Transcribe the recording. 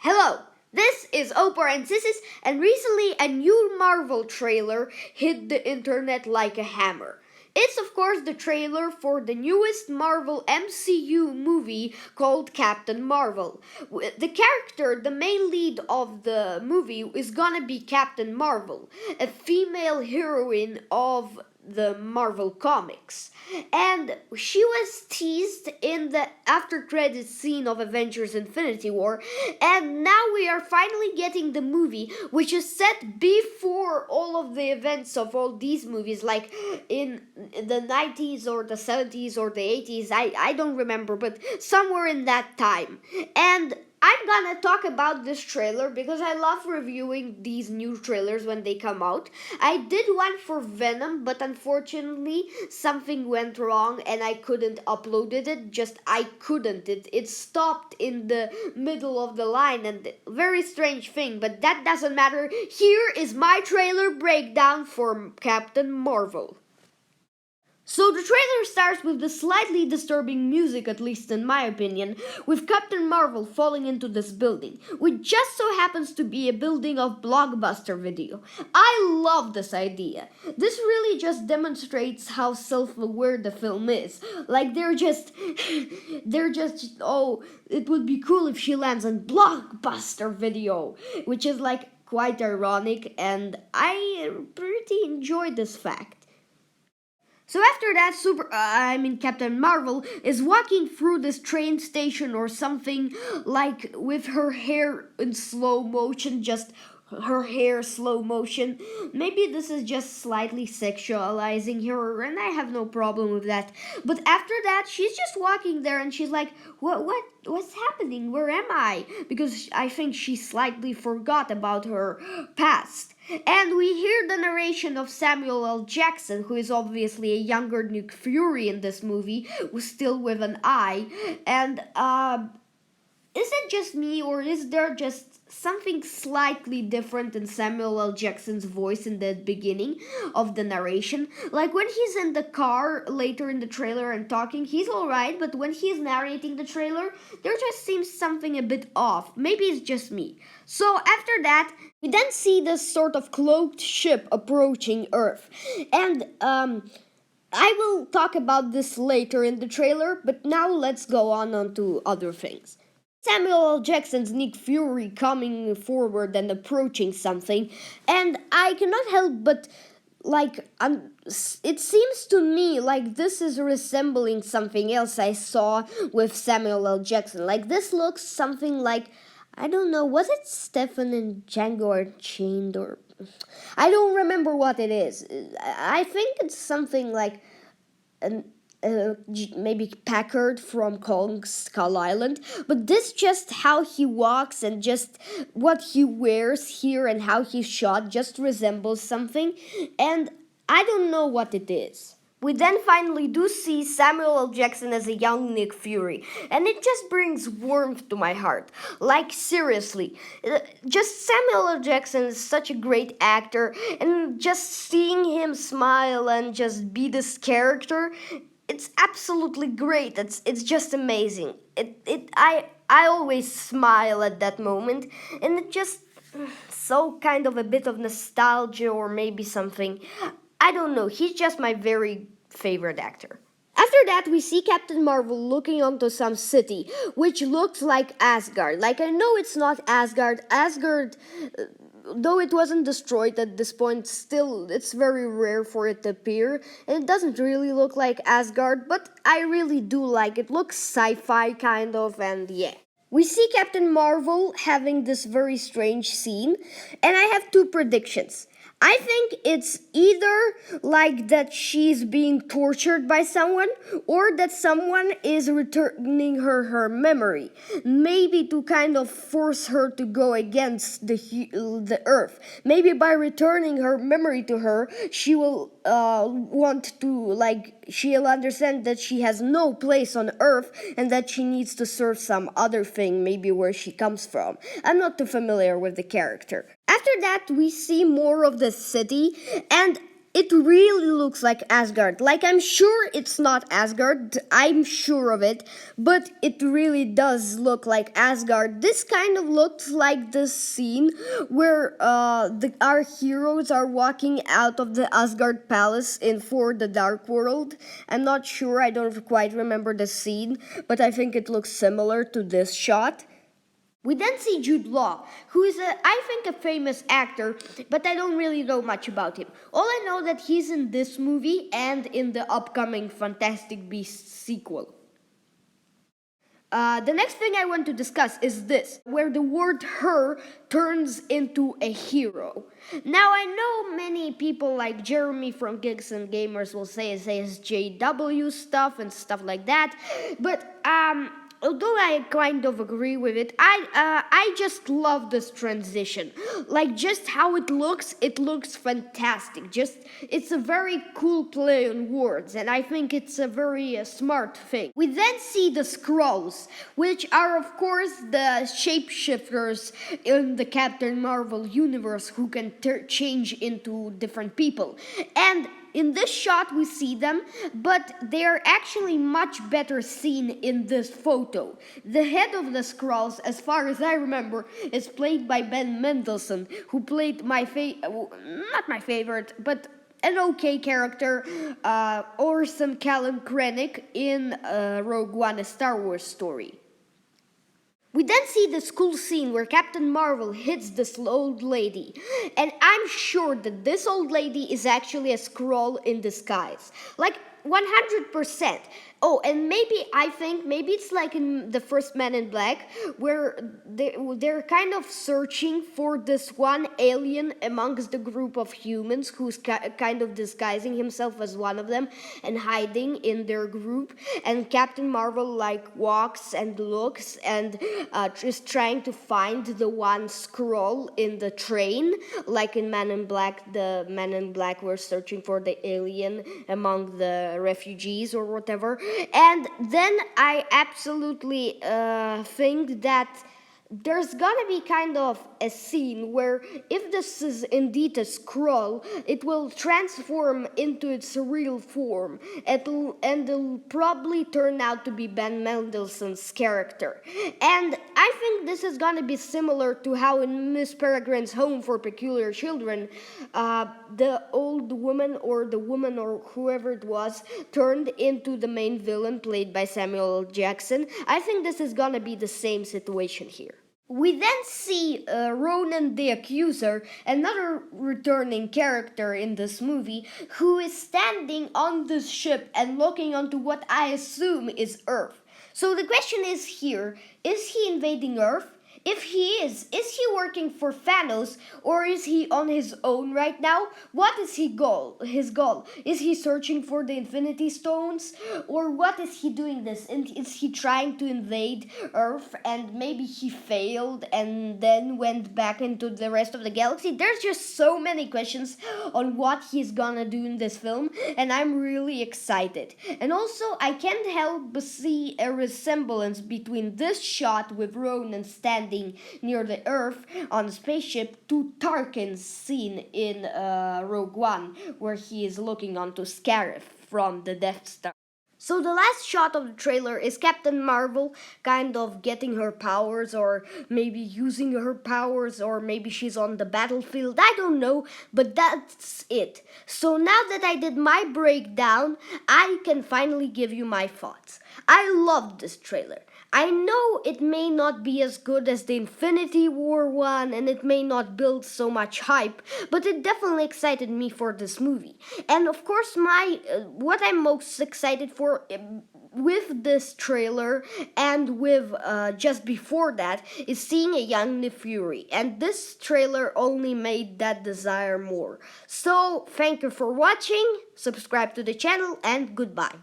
Hello, this is Opar and Sissis, and recently a new Marvel trailer hit the internet like a hammer. It's of course the trailer for the newest Marvel MCU movie called Captain Marvel. The character, the main lead of the movie, is gonna be Captain Marvel, a female heroine of the Marvel comics. And she was teased in the after credits scene of Avengers Infinity War, and now we are finally getting the movie, which is set before all of the events of all these movies, like in the 90s or the 70s or the 80s. I don't remember, but somewhere in that time. And I'm gonna talk about this trailer because I love reviewing these new trailers when they come out. I did one for Venom, but unfortunately something went wrong and I couldn't upload it. I couldn't. It stopped in the middle of the line, and very strange thing, but that doesn't matter. Here is my trailer breakdown for Captain Marvel. So the trailer starts with the slightly disturbing music, at least in my opinion, with Captain Marvel falling into this building, which just so happens to be a building of Blockbuster Video. I love this idea. This really just demonstrates how self-aware the film is. Like they're just, oh, it would be cool if she lands on Blockbuster Video, which is like quite ironic, and I pretty enjoy this fact. So after that, Captain Marvel is walking through this train station or something, like with her hair in slow motion, just her hair slow motion. Maybe this is just slightly sexualizing her, and I have no problem with that. But after that, she's just walking there, and she's like, what's happening? Where am I? Because I think she slightly forgot about her past. And we hear the narration of Samuel L. Jackson, who is obviously a younger Nick Fury in this movie, who's still with an eye. And is it just me, or is there just something slightly different in Samuel L. Jackson's voice in the beginning of the narration? Like when he's in the car later in the trailer and talking, he's alright, but when he's narrating the trailer, there just seems something a bit off. Maybe it's just me. So after that, we then see this sort of cloaked ship approaching Earth. And I will talk about this later in the trailer, but now let's go on to other things. Samuel L. Jackson's Nick Fury coming forward and approaching something, and I cannot help but it seems to me like this is resembling something else I saw with Samuel L. Jackson. Like this looks something like, I don't know, was it Stefan and Django Unchained, or I don't remember what it is. I think it's something like maybe Packard from Kong Skull Island, but this just how he walks and just what he wears here and how he's shot just resembles something, and I don't know what it is. We then finally do see Samuel L. Jackson as a young Nick Fury, and it just brings warmth to my heart. Like, seriously, just Samuel L. Jackson is such a great actor, and just seeing him smile and just be this character, it's absolutely great. It's just amazing. I always smile at that moment, and it just so kind of a bit of nostalgia or maybe something. I don't know. He's just my very favorite actor. After that, we see Captain Marvel looking onto some city, which looks like Asgard. Like, I know it's not Asgard. Asgard, though it wasn't destroyed at this point, still, it's very rare for it to appear. And it doesn't really look like Asgard, but I really do like it. It looks sci-fi kind of, and yeah. We see Captain Marvel having this very strange scene, and I have two predictions. I think it's either like that she's being tortured by someone, or that someone is returning her memory, maybe to kind of force her to go against the Earth. Maybe by returning her memory to her, she will she'll understand that she has no place on Earth and that she needs to serve some other thing, maybe where she comes from. I'm not too familiar with the character. After that, we see more of the city, and it really looks like Asgard. Like, I'm sure it's not Asgard, I'm sure of it, but it really does look like Asgard. This kind of looks like this scene where our heroes are walking out of the Asgard palace in For the Dark World. I'm not sure, I don't quite remember the scene, but I think it looks similar to this shot. We then see Jude Law, who is, I think, a famous actor, but I don't really know much about him. All I know that he's in this movie and in the upcoming Fantastic Beasts sequel. The next thing I want to discuss is this, where the word her turns into a hero. Now, I know many people like Jeremy from Geeks and Gamers will say it's JW stuff and stuff like that, but although I kind of agree with it, I just love this transition. Like, just how it looks fantastic. Just, it's a very cool play on words, and I think it's a very smart thing. We then see the Skrulls, which are, of course, the shapeshifters in the Captain Marvel universe who can change into different people. And in this shot we see them, but they are actually much better seen in this photo. The head of the Skrulls, as far as I remember, is played by Ben Mendelsohn, who played not my favorite, but an okay character, Orson Callan Krennic in Rogue One, a Star Wars story. We then see this cool scene where Captain Marvel hits this old lady, and I'm sure that this old lady is actually a Skrull in disguise. Like, 100%. Oh, and maybe it's like in the first Man in Black, where they're kind of searching for this one alien amongst the group of humans who's kind of disguising himself as one of them and hiding in their group. And Captain Marvel like walks and looks and just trying to find the one Skrull in the train, like in Man in Black. The Men in Black were searching for the alien among the refugees or whatever. And then I absolutely think that there's gonna be kind of a scene where if this is indeed a Skrull, it will transform into its real form. It'll probably turn out to be Ben Mendelsohn's character. And I think this is gonna be similar to how in Miss Peregrine's Home for Peculiar Children, the old woman or whoever it was turned into the main villain played by Samuel L. Jackson. I think this is gonna be the same situation here. We then see Ronan the Accuser, another returning character in this movie, who is standing on this ship and looking onto what I assume is Earth. So the question is here, is he invading Earth? If he is he working for Thanos, or is he on his own right now? What is his goal? Is he searching for the Infinity Stones? Or what is he doing this? Is he trying to invade Earth and maybe he failed and then went back into the rest of the galaxy? There's just so many questions on what he's gonna do in this film, and I'm really excited. And also, I can't help but see a resemblance between this shot with Ronan standing near the Earth on a spaceship to Tarkin's scene in Rogue One, where he is looking onto Scarif from the Death Star. So the last shot of the trailer is Captain Marvel kind of getting her powers, or maybe using her powers, or maybe she's on the battlefield, I don't know, but that's it. So now that I did my breakdown, I can finally give you my thoughts. I loved this trailer. I know it may not be as good as the Infinity War one, and it may not build so much hype, but it definitely excited me for this movie. And of course, what I'm most excited for with this trailer and with just before that is seeing a young Nick Fury, and this trailer only made that desire more. So thank you for watching, subscribe to the channel, and goodbye.